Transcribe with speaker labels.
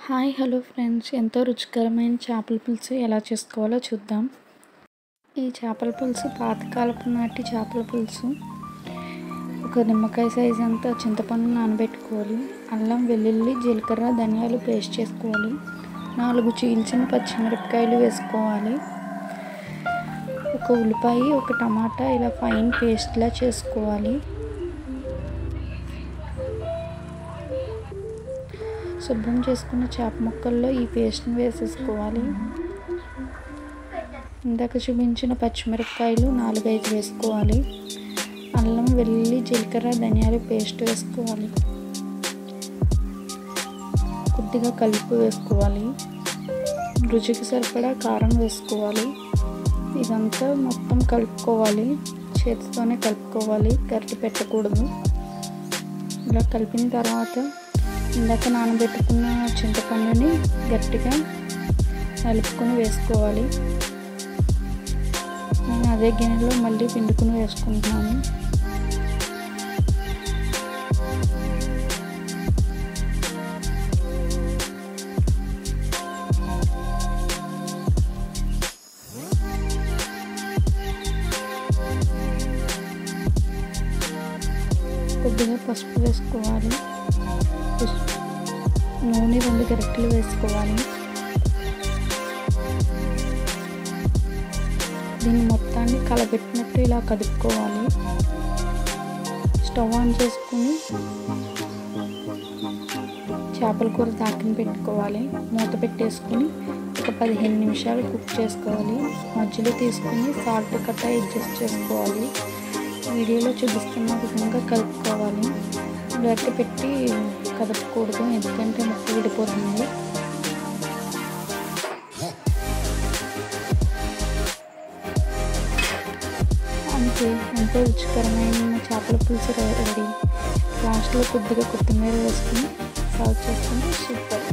Speaker 1: Hi hello friends, ఎంతో రుచికరమైన చేపల పులుసు ఎలా చేసుకోవాలో చూద్దాం. ఈ చేపల పులుసు పాతకాలపు నాటి చేపల పులుసు. ఒక నిమ్మకాయ సైజ్ అంతా చింతపండు నానబెట్టుకోవాలి. అల్లం, వెల్లుల్లి, జీలకర్ర, ధనియాలు పేస్ట్ చేసుకోవాలి. 4 చీల్చిన పచ్చిమిరపకాయలు వేసుకోవాలి. ఒక ఉల్లిపాయ, ఒక టమాటా ఇలా ఫైన్ పేస్ట్లా చేసుకోవాలి. శుభ్రం చేసుకున్న చేప ముక్కల్లో ఈ పేస్ట్ని వేసేసుకోవాలి. ఇందాక చూపించిన పచ్చిమిరపకాయలు 4-5 వేసుకోవాలి. అల్లం, వెల్లుల్లి, జీలకర్ర, ధనియాలు పేస్ట్ వేసుకోవాలి. కొద్దిగా కలుపు వేసుకోవాలి. రుచికి సరిపడా కారం వేసుకోవాలి. ఇదంతా మొత్తం కలుపుకోవాలి. చేతితోనే కలుపుకోవాలి, గరిటె పెట్టకూడదు. ఇలా కలిపిన తర్వాత ఇందాక నానబెట్టుకున్న చింతపండుని గట్టిగా నలుపుకొని వేసుకోవాలి. నేను అదే గిన్నెలో మళ్ళీ పిండుకుని వేసుకుంటున్నాను. కొద్దిగా పసుపు వేసుకోవాలి. నూనె 2 గరిటెలు వేసుకోవాలి. దీన్ని మొత్తాన్ని కలబెట్టినట్టు ఇలా కదుపుకోవాలి. స్టవ్ ఆన్ చేసుకుని చేపల కూర దాకిన పెట్టుకోవాలి. మూత పెట్టేసుకుని ఒక 15 నిమిషాలు కుక్ చేసుకోవాలి. మధ్యలో తీసుకుని సాల్ట్ కట్ట అడ్జస్ట్ చేసుకోవాలి. వీడియోలో చూపిస్తున్న విధంగా కలుపుకోవాలి. గట్టి పెట్టి కదపకూడదు, ఎందుకంటే ముక్క విడిపోతుంది. అంతే, ఎంతో రుచికరమైన చేపల పులుసు రెడీ. లాస్ట్లో కొద్దిగా కొత్తిమీర వేసుకుని సర్వ్ చేసుకుంటే సూపర్.